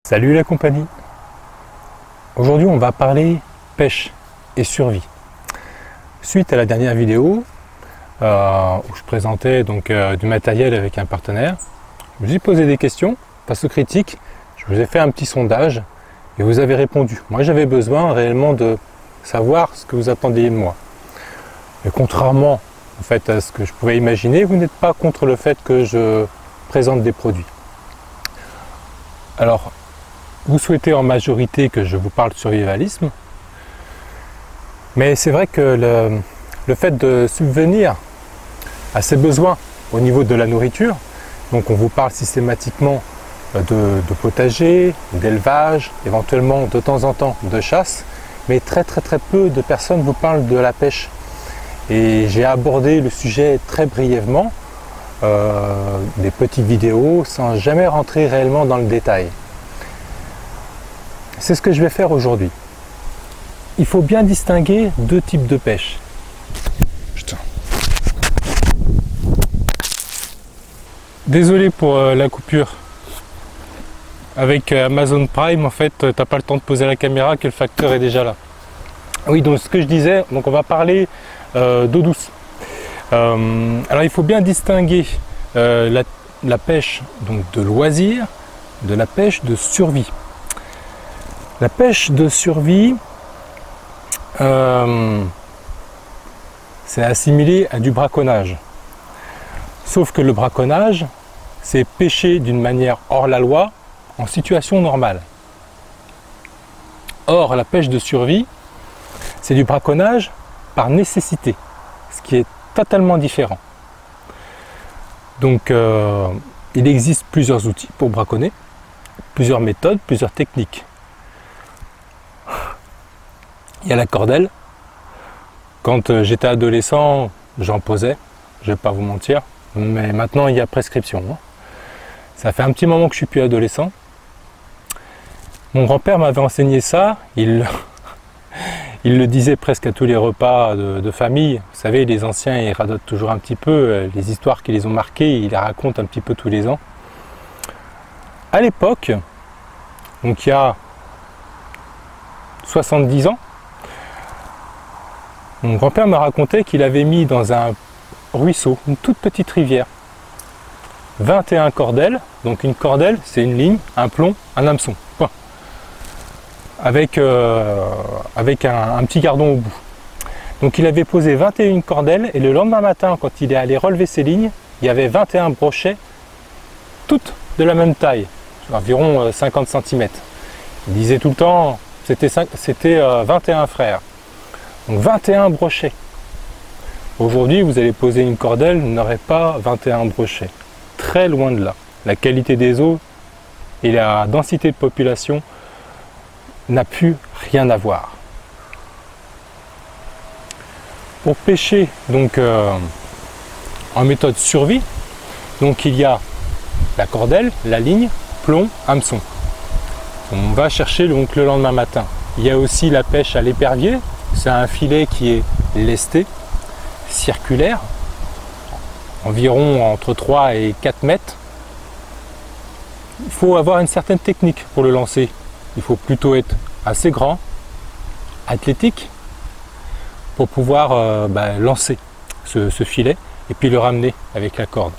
Salut la compagnie. Aujourd'hui on va parler pêche et survie. Suite à la dernière vidéo où je présentais donc du matériel avec un partenaire, je vous ai posé des questions face aux critiques, je vous ai fait un petit sondage et vous avez répondu. Moi j'avais besoin réellement de savoir ce que vous attendiez de moi. Et contrairement en fait à ce que je pouvais imaginer, vous n'êtes pas contre le fait que je présente des produits. Alors, vous souhaitez en majorité que je vous parle de survivalisme, mais c'est vrai que le fait de subvenir à ses besoins au niveau de la nourriture, donc on vous parle systématiquement de potager, d'élevage, éventuellement de temps en temps de chasse, mais très peu de personnes vous parlent de la pêche. Et j'ai abordé le sujet très brièvement, des petites vidéos, sans jamais rentrer réellement dans le détail. C'est ce que je vais faire aujourd'hui. Il faut bien distinguer deux types de pêche. Putain. Désolé pour la coupure. Avec Amazon Prime, en fait, t'as pas le temps de poser la caméra que le facteur est déjà là. Oui, donc ce que je disais, donc on va parler d'eau douce. Alors il faut bien distinguer la pêche donc, de loisir de la pêche de survie. La pêche de survie, c'est assimilé à du braconnage. Sauf que le braconnage, c'est pêcher d'une manière hors la loi, en situation normale. Or, la pêche de survie, c'est du braconnage par nécessité, ce qui est totalement différent. Donc, il existe plusieurs outils pour braconner, plusieurs méthodes, plusieurs techniques. Il y a la cordelle. Quand j'étais adolescent, j'en posais, je ne vais pas vous mentir, mais maintenant il y a prescription. Ça fait un petit moment que je suis plus adolescent. Mon grand-père m'avait enseigné ça, il le disait presque à tous les repas de famille. Vous savez, les anciens, ils radotent toujours un petit peu les histoires qui les ont marqués, ils les racontent un petit peu tous les ans. À l'époque, donc il y a 70 ans, mon grand-père me racontait qu'il avait mis dans un ruisseau, une toute petite rivière, 21 cordelles. Donc une cordelle, c'est une ligne, un plomb, un hameçon. Point. Avec un petit gardon au bout. Donc il avait posé 21 cordelles et le lendemain matin, quand il est allé relever ses lignes, il y avait 21 brochets, toutes de la même taille, environ 50 cm. Il disait tout le temps, c'était 21 frères. Donc 21 brochets. Aujourd'hui, vous allez poser une cordelle, vous n'aurez pas 21 brochets. Très loin de là. La qualité des eaux et la densité de population n'a plus rien à voir. Pour pêcher donc en méthode survie, donc il y a la cordelle, la ligne, plomb, hameçon. On va chercher donc le lendemain matin. Il y a aussi la pêche à l'épervier. C'est un filet qui est lesté, circulaire, environ entre 3 et 4 mètres. Il faut avoir une certaine technique pour le lancer. Il faut plutôt être assez grand, athlétique, pour pouvoir lancer ce filet et puis le ramener avec la corde.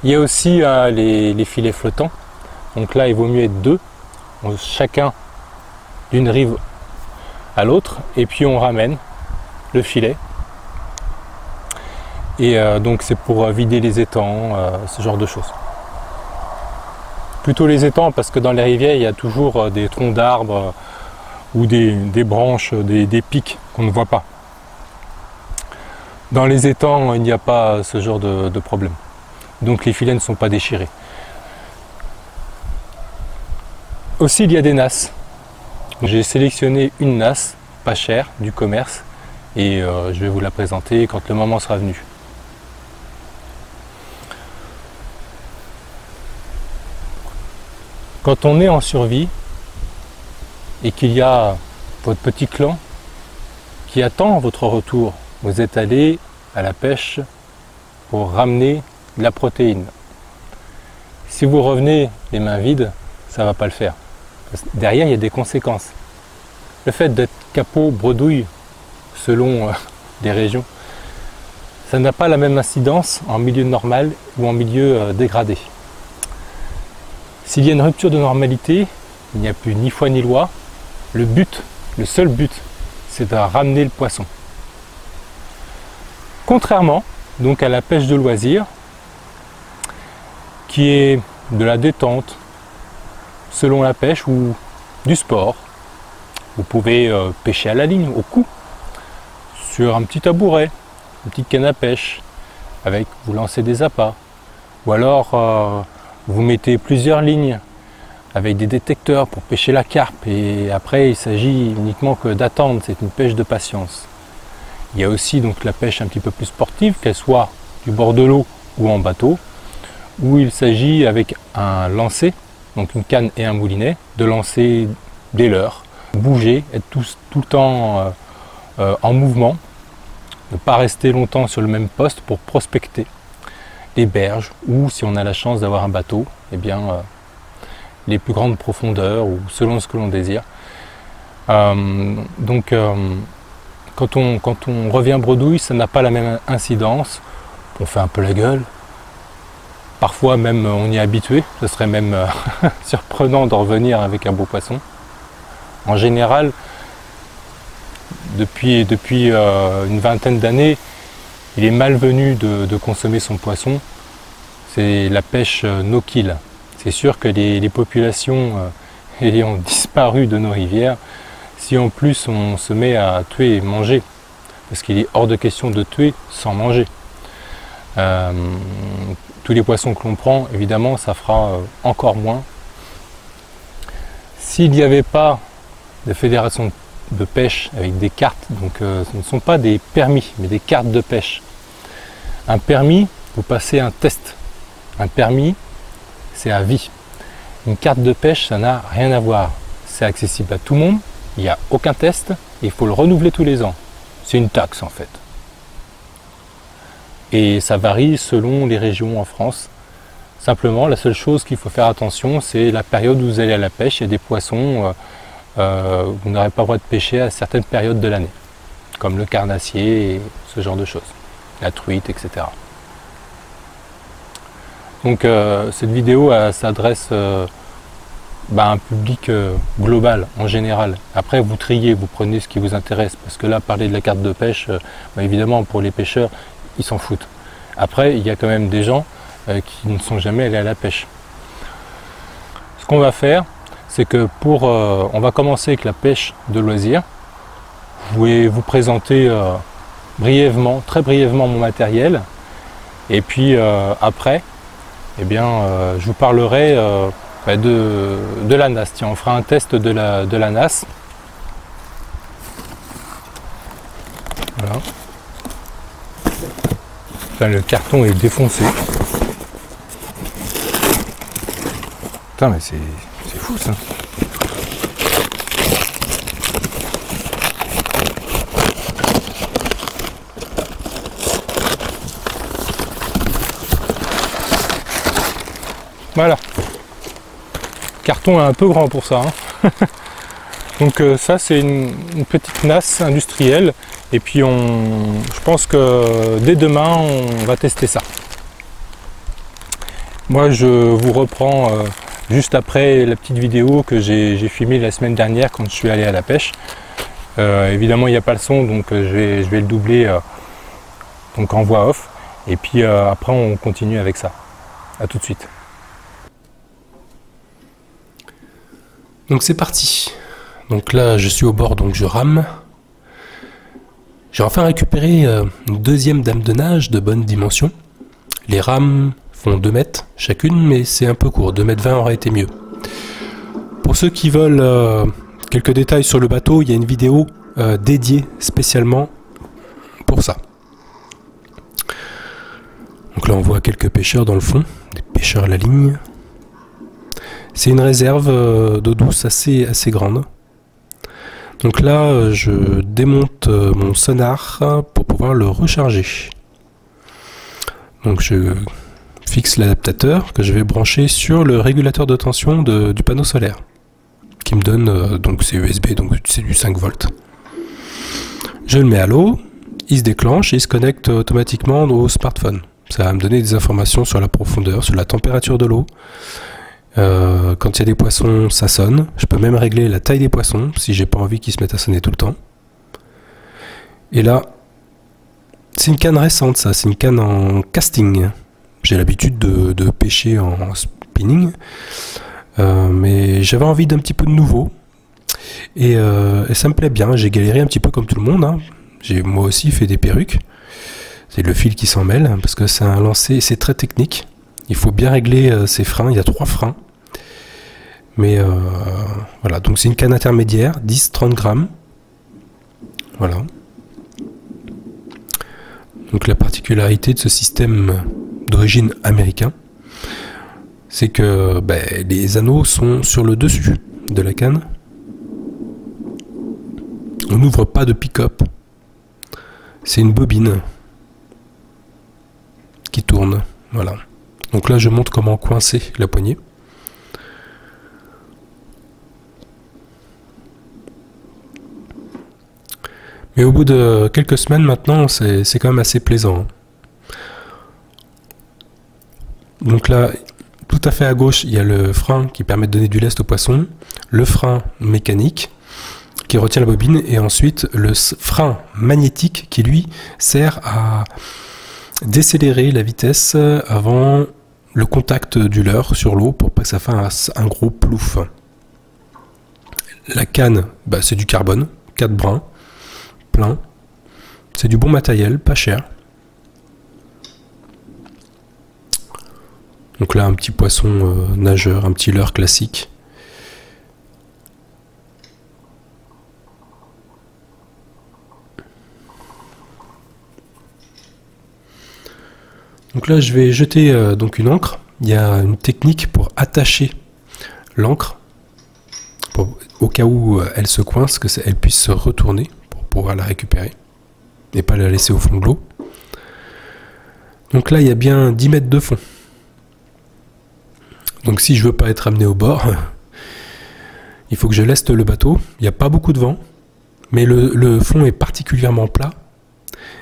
Il y a aussi les filets flottants. Donc là, il vaut mieux être deux, chacun d'une rive à l'autre, et puis on ramène le filet. Et donc c'est pour vider les étangs, ce genre de choses. Plutôt les étangs, parce que dans les rivières, il y a toujours des troncs d'arbres ou des branches, des pics qu'on ne voit pas. Dans les étangs, il n'y a pas ce genre de problème. Donc les filets ne sont pas déchirés. Aussi, il y a des nasses. J'ai sélectionné une nasse, pas chère, du commerce, et je vais vous la présenter quand le moment sera venu. Quand on est en survie et qu'il y a votre petit clan qui attend votre retour, vous êtes allé à la pêche pour ramener de la protéine. Si vous revenez les mains vides, ça va pas le faire. Parce que derrière, il y a des conséquences. Le fait d'être capot, bredouille, selon les régions, ça n'a pas la même incidence en milieu normal ou en milieu dégradé. S'il y a une rupture de normalité, il n'y a plus ni foi ni loi. Le seul but, c'est de ramener le poisson. Contrairement donc à la pêche de loisir, qui est de la détente, selon la pêche, ou du sport. Vous pouvez pêcher à la ligne, au cou, sur un petit tabouret, une petite canne à pêche, avec vous lancez des appâts. Ou alors vous mettez plusieurs lignes avec des détecteurs pour pêcher la carpe, et après il s'agit uniquement que d'attendre, c'est une pêche de patience. Il y a aussi donc la pêche un petit peu plus sportive, qu'elle soit du bord de l'eau ou en bateau, où il s'agit avec un lancer, donc une canne et un moulinet, de lancer des leurres, bouger, être tout le temps en mouvement, ne pas rester longtemps sur le même poste pour prospecter les berges, ou si on a la chance d'avoir un bateau, eh bien les plus grandes profondeurs, ou selon ce que l'on désire. Quand on revient bredouille, ça n'a pas la même incidence. On fait un peu la gueule. Parfois même on y est habitué. Ce serait même surprenant de revenir avec un beau poisson. En général, depuis une vingtaine d'années, il est malvenu de consommer son poisson. C'est la pêche no-kill. C'est sûr que les populations ayant disparu de nos rivières, si en plus on se met à tuer et manger, parce qu'il est hors de question de tuer sans manger. Tous les poissons que l'on prend, évidemment, ça fera encore moins. S'il n'y avait pas de fédération de pêche avec des cartes, donc ce ne sont pas des permis, mais des cartes de pêche. Un permis, vous passez un test. Un permis, c'est à vie. Une carte de pêche, ça n'a rien à voir. C'est accessible à tout le monde, il n'y a aucun test, il faut le renouveler tous les ans. C'est une taxe en fait. Et ça varie selon les régions en France. Simplement, la seule chose qu'il faut faire attention, c'est la période où vous allez à la pêche. Il y a des poissons, vous n'aurez pas le droit de pêcher à certaines périodes de l'année, comme le carnassier et ce genre de choses, la truite, etc. Donc cette vidéo s'adresse à un public global, en général. Après, vous triez, vous prenez ce qui vous intéresse, parce que là, parler de la carte de pêche, évidemment, pour les pêcheurs, ils s'en foutent. Après, il y a quand même des gens qui ne sont jamais allés à la pêche. Ce qu'on va faire, c'est que on va commencer avec la pêche de loisir. Je vais vous présenter brièvement, très brièvement mon matériel. Et puis après, eh bien, je vous parlerai de la nasse. Tiens, on fera un test de la nasse. Voilà. Là, le carton est défoncé. Putain, mais c'est fou ça. Voilà. Le carton est un peu grand pour ça. Hein. Donc ça c'est une petite nasse industrielle. Et puis je pense que dès demain on va tester ça. Moi je vous reprends juste après la petite vidéo que j'ai filmée la semaine dernière quand je suis allé à la pêche. Évidemment il n'y a pas le son, donc je vais le doubler donc en voix off. Et puis après on continue avec ça. A tout de suite. Donc c'est parti. Donc là je suis au bord, donc je rame. J'ai enfin récupéré une deuxième dame de nage de bonne dimension. Les rames font 2 mètres chacune, mais c'est un peu court. 2,20 m aurait été mieux. Pour ceux qui veulent quelques détails sur le bateau, il y a une vidéo dédiée spécialement pour ça. Donc là on voit quelques pêcheurs dans le fond, des pêcheurs à la ligne. C'est une réserve d'eau douce assez grande. Donc là, je démonte mon sonar pour pouvoir le recharger. Donc je fixe l'adaptateur que je vais brancher sur le régulateur de tension du panneau solaire, qui me donne, donc c'est USB, donc c'est du 5 volts. Je le mets à l'eau, il se déclenche et il se connecte automatiquement au smartphone. Ça va me donner des informations sur la profondeur, sur la température de l'eau. Quand il y a des poissons, ça sonne. Je peux même régler la taille des poissons si j'ai pas envie qu'ils se mettent à sonner tout le temps. Et là, c'est une canne récente, ça. C'est une canne en casting. J'ai l'habitude de pêcher en spinning, mais j'avais envie d'un petit peu de nouveau. Et ça me plaît bien. J'ai galéré un petit peu comme tout le monde, hein. J'ai moi aussi fait des perruques. C'est le fil qui s'en mêle parce que c'est un lancer, c'est très technique. Il faut bien régler ses freins. Il y a 3 freins. Mais voilà, donc c'est une canne intermédiaire, 10-30 grammes. Voilà. Donc la particularité de ce système d'origine américain, c'est que les anneaux sont sur le dessus de la canne. On n'ouvre pas de pick-up. C'est une bobine qui tourne. Voilà. Donc là, je montre comment coincer la poignée. Mais au bout de quelques semaines maintenant, c'est quand même assez plaisant. Donc là, tout à fait à gauche, il y a le frein qui permet de donner du lest au poisson, le frein mécanique qui retient la bobine, et ensuite le frein magnétique qui lui sert à décélérer la vitesse avant le contact du leurre sur l'eau pour pas que ça fasse un gros plouf. La canne, c'est du carbone, 4 brins, plein. C'est du bon matériel, pas cher. Donc là, un petit poisson nageur, un petit leurre classique. Donc là, je vais jeter donc une ancre. Il y a une technique pour attacher l'ancre, au cas où elle se coince, qu'elle puisse se retourner pour pouvoir la récupérer et pas la laisser au fond de l'eau. Donc là, il y a bien 10 mètres de fond. Donc si je veux pas être amené au bord, il faut que je leste le bateau. Il n'y a pas beaucoup de vent, mais le fond est particulièrement plat.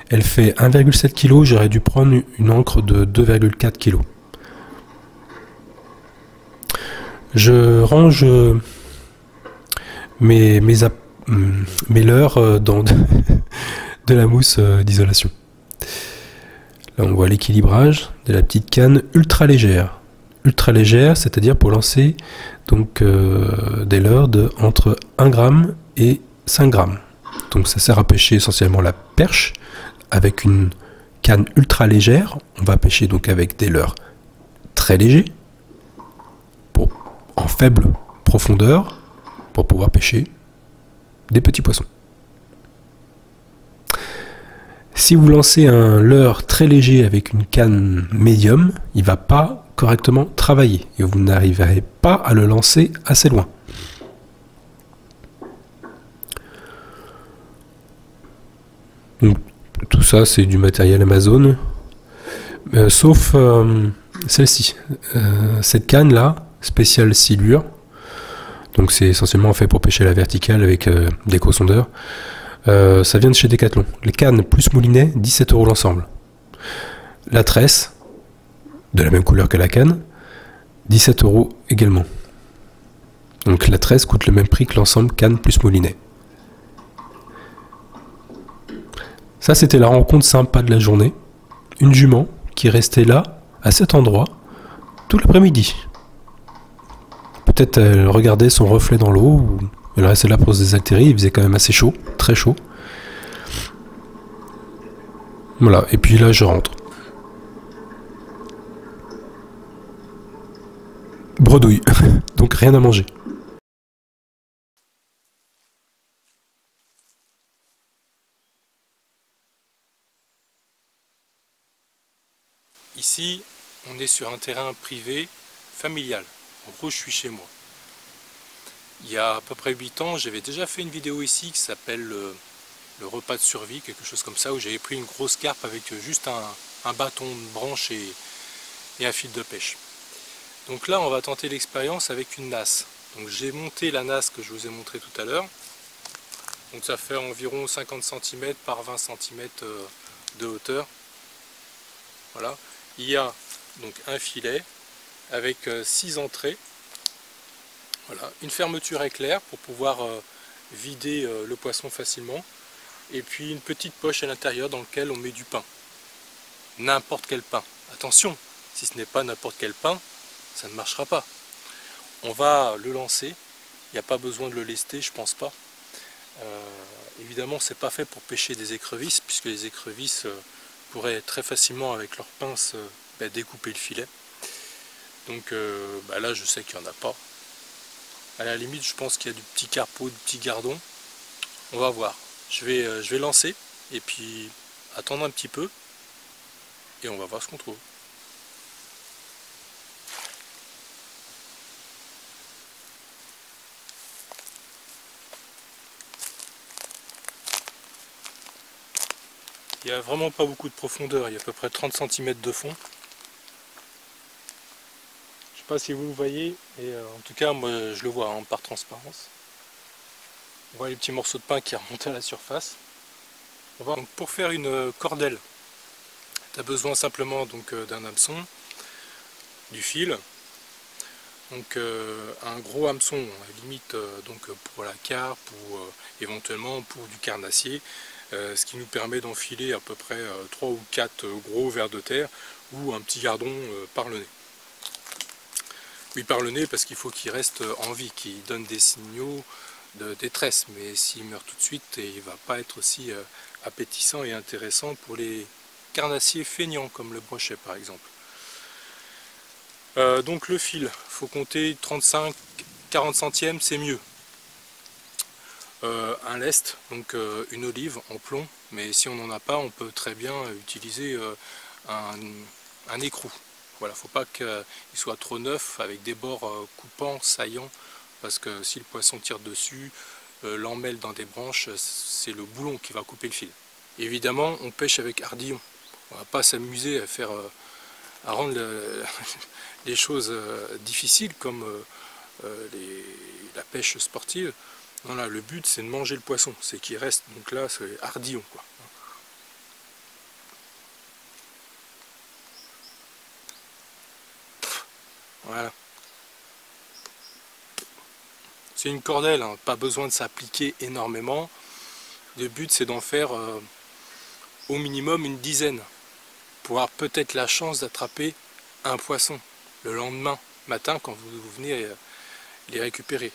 Elle fait 1,7 kg, j'aurais dû prendre une ancre de 2,4 kg. Je range mes leurres dans de la mousse d'isolation. Là on voit l'équilibrage de la petite canne ultra légère. Ultra légère, c'est-à-dire pour lancer donc des leurres entre 1 g et 5 g. Donc ça sert à pêcher essentiellement la perche. Avec une canne ultra légère, on va pêcher donc avec des leurres très légers, en faible profondeur, pour pouvoir pêcher des petits poissons. Si vous lancez un leurre très léger avec une canne médium, il ne va pas correctement travailler et vous n'arriverez pas à le lancer assez loin. Donc, tout ça, c'est du matériel Amazon, sauf celle-ci. Cette canne-là, spéciale silure, donc c'est essentiellement fait pour pêcher la verticale avec des éco-sondeurs. Ça vient de chez Decathlon. Les cannes plus moulinet, 17 € l'ensemble. La tresse, de la même couleur que la canne, 17 € également. Donc la tresse coûte le même prix que l'ensemble canne plus moulinet. Ça, c'était la rencontre sympa de la journée. Une jument qui restait là, à cet endroit, tout l'après-midi. Peut-être elle regardait son reflet dans l'eau, ou elle restait là pour se désaltérer. Il faisait quand même assez chaud, très chaud. Voilà, et puis là, je rentre. Bredouille, donc rien à manger. Ici, on est sur un terrain privé, familial. En gros, je suis chez moi. Il y a à peu près 8 ans, j'avais déjà fait une vidéo ici qui s'appelle le repas de survie, quelque chose comme ça, où j'avais pris une grosse carpe avec juste un bâton de branche et et un fil de pêche. Donc là, on va tenter l'expérience avec une nasse. Donc j'ai monté la nasse que je vous ai montré tout à l'heure. Donc ça fait environ 50 cm par 20 cm de hauteur. Voilà. Il y a donc un filet avec 6 entrées. Voilà. Une fermeture éclair pour pouvoir vider le poisson facilement. Et puis une petite poche à l'intérieur dans laquelle on met du pain. N'importe quel pain. Attention, si ce n'est pas n'importe quel pain, ça ne marchera pas. On va le lancer. Il n'y a pas besoin de le lester, je pense pas. Évidemment, c'est pas fait pour pêcher des écrevisses, puisque les écrevisses pourraient très facilement avec leurs pinces découper le filet. Donc là, je sais qu'il n'y en a pas. À la limite, je pense qu'il y a du petit carpeau, du petit gardon. On va voir. Je vais lancer et puis attendre un petit peu et on va voir ce qu'on trouve. Il n'y a vraiment pas beaucoup de profondeur, il y a à peu près 30 cm de fond. Je ne sais pas si vous le voyez, et en tout cas moi je le vois par transparence. On voit les petits morceaux de pain qui remontent à la surface. Donc, pour faire une cordelle, tu as besoin simplement d'un hameçon, du fil, donc un gros hameçon à limite pour la carpe ou éventuellement pour du carnassier, ce qui nous permet d'enfiler à peu près 3 ou 4 gros vers de terre ou un petit gardon par le nez. Oui, par le nez parce qu'il faut qu'il reste en vie, qu'il donne des signaux de détresse, mais s'il meurt tout de suite, il ne va pas être aussi appétissant et intéressant pour les carnassiers feignants comme le brochet par exemple. Donc le fil, il faut compter 35-40 centièmes, c'est mieux. Un lest, donc une olive en plomb, mais si on n'en a pas, on peut très bien utiliser un écrou. Voilà, faut pas qu'il soit trop neuf avec des bords coupants, saillants, parce que si le poisson tire dessus, l'emmêle dans des branches, c'est le boulon qui va couper le fil. Évidemment, on pêche avec ardillon. On va pas s'amuser à rendre les choses difficiles comme la pêche sportive. Non, là, le but c'est de manger le poisson, c'est qu'il reste, donc là c'est ardillon quoi. Voilà. C'est une cordelle, hein, pas besoin de s'appliquer énormément. Le but c'est d'en faire au minimum une dizaine, pour avoir peut-être la chance d'attraper un poisson le lendemain matin quand vous venez les récupérer.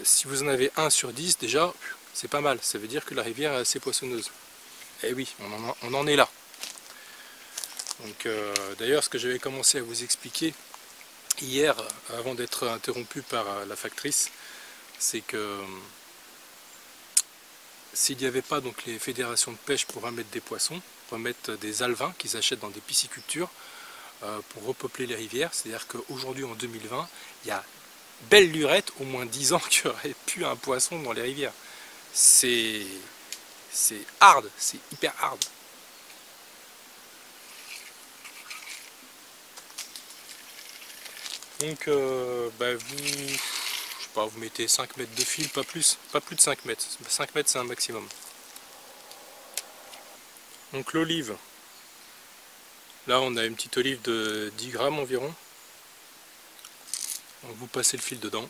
Si vous en avez 1 sur 10 déjà, c'est pas mal, ça veut dire que la rivière est assez poissonneuse. Et oui, on en est là. Donc d'ailleurs, ce que j'avais commencé à vous expliquer hier, avant d'être interrompu par la factrice, c'est que s'il n'y avait pas donc les fédérations de pêche pour remettre des poissons, remettre des alevins qu'ils achètent dans des piscicultures pour repeupler les rivières, c'est-à-dire qu'aujourd'hui en 2020, il y a belle lurette, au moins 10 ans qu'il n'y aurait plus un poisson dans les rivières. C'est hard, c'est hyper hard. Donc vous mettez 5 mètres de fil, pas plus de 5 mètres. 5 mètres c'est un maximum. Donc l'olive, là on a une petite olive de 10 grammes environ. Donc vous passez le fil dedans.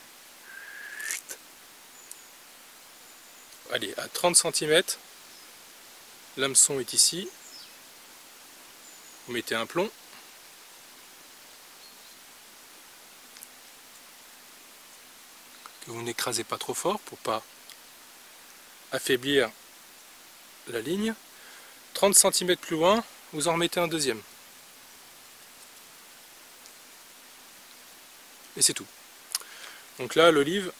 Allez, à 30 cm, l'hameçon est ici. Vous mettez un plomb. Que vous n'écrasez pas trop fort pour pas affaiblir la ligne. 30 cm plus loin, vous en remettez un deuxième. Et c'est tout. Donc là, l'olive,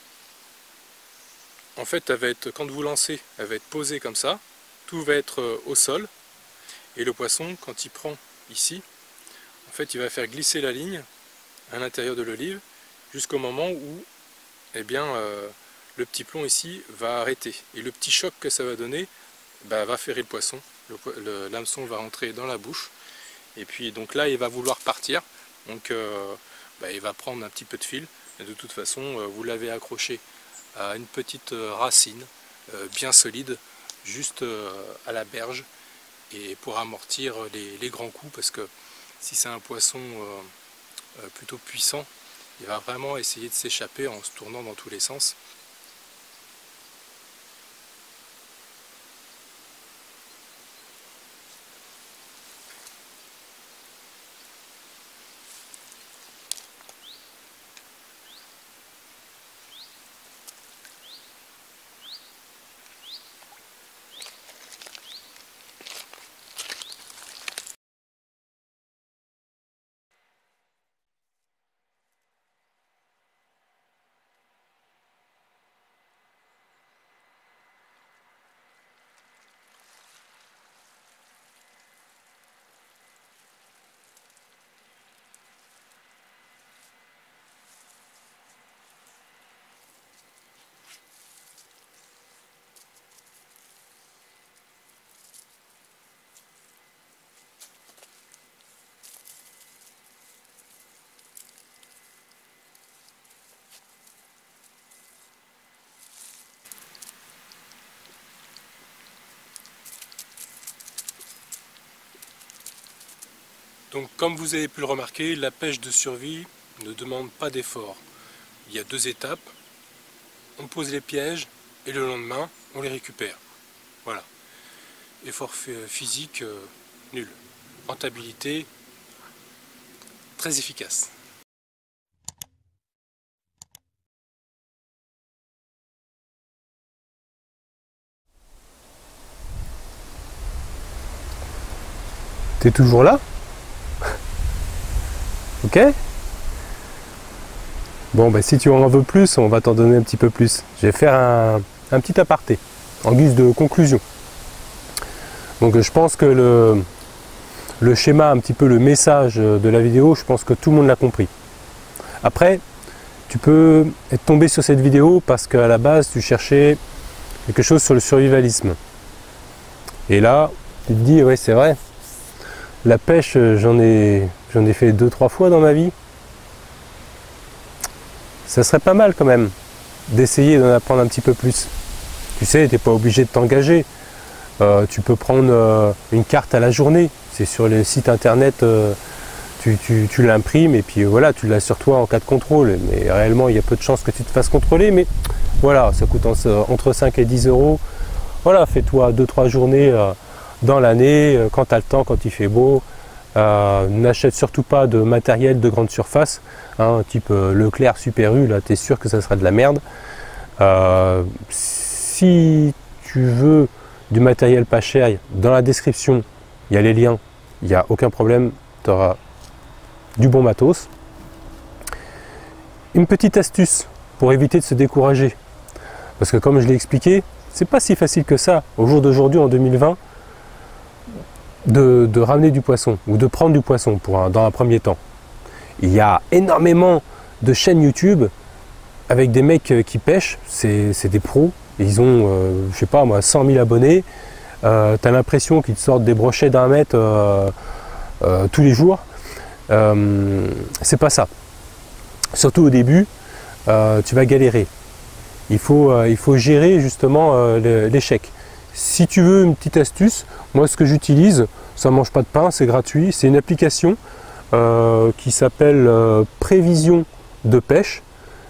en fait, elle va être, quand vous lancez, elle va être posée comme ça. Tout va être au sol. Et le poisson, quand il prend ici, en fait, il va faire glisser la ligne à l'intérieur de l'olive jusqu'au moment où, eh bien, le petit plomb ici va arrêter. Et le petit choc que ça va donner va ferrer le poisson. L'hameçon va rentrer dans la bouche. Et puis, donc là, il va vouloir partir. Donc il va prendre un petit peu de fil. Et de toute façon, vous l'avez accroché à une petite racine bien solide, juste à la berge, et pour amortir les grands coups, parce que si c'est un poisson plutôt puissant, il va vraiment essayer de s'échapper en se tournant dans tous les sens. Donc comme vous avez pu le remarquer, la pêche de survie ne demande pas d'effort. Il y a 2 étapes, on pose les pièges et le lendemain on les récupère. Voilà. Effort physique nul. Rentabilité très efficace. T'es toujours là? Ok? Bon, bah, si tu en veux plus, on va t'en donner un petit peu plus. Je vais faire un petit aparté, en guise de conclusion. Donc je pense que le schéma, un petit peu le message de la vidéo, je pense que tout le monde l'a compris. Après, tu peux être tombé sur cette vidéo parce qu'à la base, tu cherchais quelque chose sur le survivalisme. Et là, tu te dis, ouais, c'est vrai, la pêche, j'en ai fait 2-3 fois dans ma vie. Ça serait pas mal quand même d'essayer d'en apprendre un petit peu plus. Tu sais, tu n'es pas obligé de t'engager. Tu peux prendre une carte à la journée. C'est sur les sites internet, tu l'imprimes et puis voilà, tu l'as sur toi en cas de contrôle. Mais réellement, il y a peu de chances que tu te fasses contrôler. Mais voilà, ça coûte entre 5 et 10 euros. Voilà, fais-toi 2-3 journées dans l'année, quand tu as le temps, quand il fait beau. N'achète surtout pas de matériel de grande surface, hein, type Leclerc, Super U, là tu es sûr que ça sera de la merde. Si tu veux du matériel pas cher, dans la description il y a les liens, il n'y a aucun problème, tu auras du bon matos. Une petite astuce pour éviter de se décourager, parce que comme je l'ai expliqué, c'est pas si facile que ça au jour d'aujourd'hui en 2020 de ramener du poisson ou de prendre du poisson dans un premier temps. Il y a énormément de chaînes YouTube avec des mecs qui pêchent, c'est des pros, ils ont, je sais pas moi, 100 000 abonnés, tu as l'impression qu'ils te sortent des brochets d'1 mètre tous les jours. C'est pas ça. Surtout au début, tu vas galérer. Il faut gérer justement l'échec. Si tu veux une petite astuce, moi ce que j'utilise, ça ne mange pas de pain, c'est gratuit, c'est une application qui s'appelle Prévision de pêche.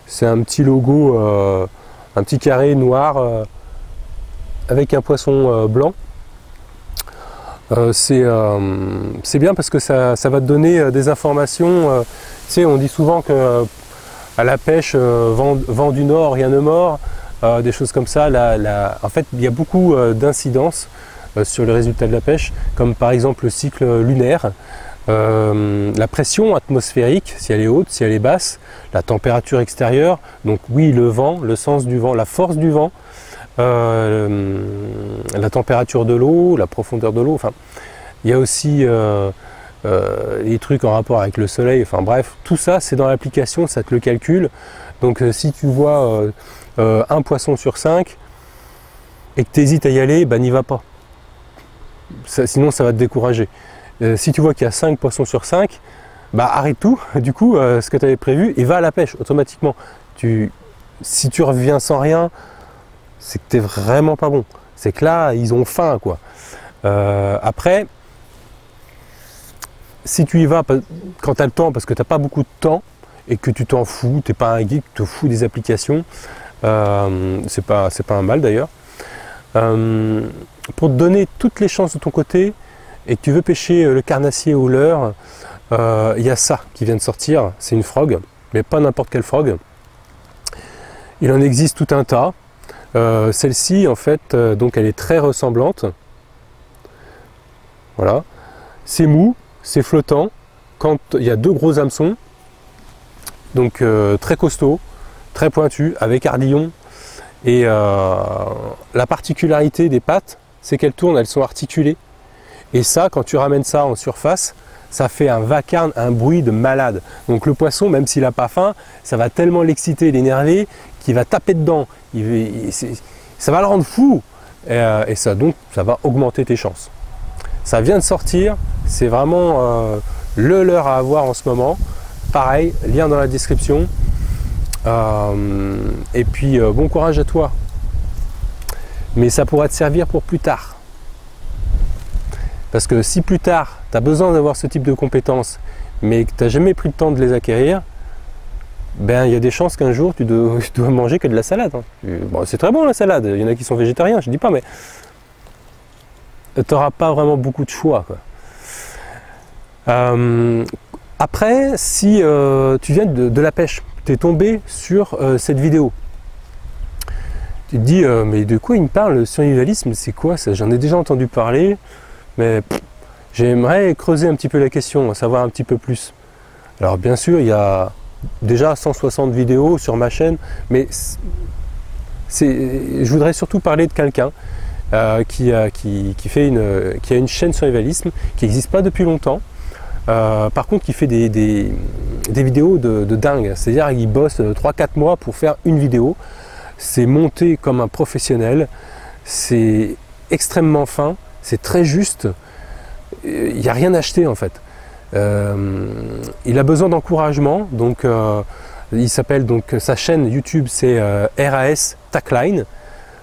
C'est un petit logo, un petit carré noir avec un poisson blanc. C'est bien parce que ça va te donner des informations. Tu sais, on dit souvent que à la pêche, vent du nord, rien ne mord. Des choses comme ça. En fait, il y a beaucoup d'incidences sur les résultats de la pêche, comme par exemple le cycle lunaire, la pression atmosphérique, si elle est haute, si elle est basse, la température extérieure, donc oui, le vent, le sens du vent, la force du vent, la température de l'eau, la profondeur de l'eau, enfin, il y a aussi les trucs en rapport avec le soleil, enfin bref, tout ça c'est dans l'application, ça te le calcule. Donc si tu vois un poisson sur 5 et que tu hésites à y aller, bah n'y va pas. Sinon ça va te décourager. Si tu vois qu'il y a 5 poissons sur 5, bah arrête tout, du coup, ce que tu avais prévu, et va à la pêche automatiquement. Si tu reviens sans rien, c'est que tu n'es vraiment pas bon. C'est que là, ils ont faim, quoi. Après, si tu y vas quand tu as le temps, parce que tu n'as pas beaucoup de temps, et que tu t'en fous, tu n'es pas un geek, tu te fous des applications, c'est pas un mal d'ailleurs. Pour te donner toutes les chances de ton côté, et que tu veux pêcher le carnassier au leurre, il y a ça qui vient de sortir, c'est une frog, mais pas n'importe quelle frog. Il en existe tout un tas. Celle-ci, en fait, donc elle est très ressemblante. Voilà. C'est mou, c'est flottant. Quand il y a 2 gros hameçons, donc très costaud, très pointu, avec ardillon. Et la particularité des pattes, c'est qu'elles tournent, elles sont articulées. Et ça, quand tu ramènes ça en surface, ça fait un vacarme, un bruit de malade. Donc le poisson, même s'il n'a pas faim, ça va tellement l'exciter, l'énerver, qu'il va taper dedans. Ça va le rendre fou. Et ça, donc, ça va augmenter tes chances. Ça vient de sortir, c'est vraiment le leurre à avoir en ce moment. Pareil, lien dans la description. Et puis, bon courage à toi. Mais ça pourra te servir pour plus tard. Parce que si plus tard, tu as besoin d'avoir ce type de compétences, mais que tu n'as jamais pris le temps de les acquérir, ben il y a des chances qu'un jour tu dois manger que de la salade. Hein. Bon, c'est très bon la salade, il y en a qui sont végétariens, je ne dis pas, mais tu n'auras pas vraiment beaucoup de choix, quoi. Après, si tu viens de la pêche, tu es tombé sur cette vidéo, tu te dis mais de quoi il me parle, le survivalisme, c'est quoi ça? J'en ai déjà entendu parler, mais j'aimerais creuser un petit peu la question, savoir un petit peu plus. Alors bien sûr, il y a déjà 160 vidéos sur ma chaîne, mais je voudrais surtout parler de quelqu'un qui a une chaîne survivalisme qui n'existe pas depuis longtemps. Par contre, qui fait des vidéos de dingue, c'est-à-dire qu'il bosse 3-4 mois pour faire une vidéo. C'est monté comme un professionnel, c'est extrêmement fin, c'est très juste, il n'y a rien à acheter en fait. Il a besoin d'encouragement, donc il s'appelle, donc sa chaîne YouTube c'est RAS Tackline.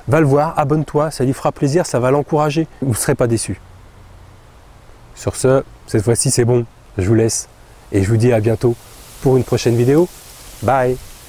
Va le voir, abonne-toi, ça lui fera plaisir, ça va l'encourager, vous ne serez pas déçus. Sur ce, cette fois-ci c'est bon, je vous laisse et je vous dis à bientôt pour une prochaine vidéo. Bye!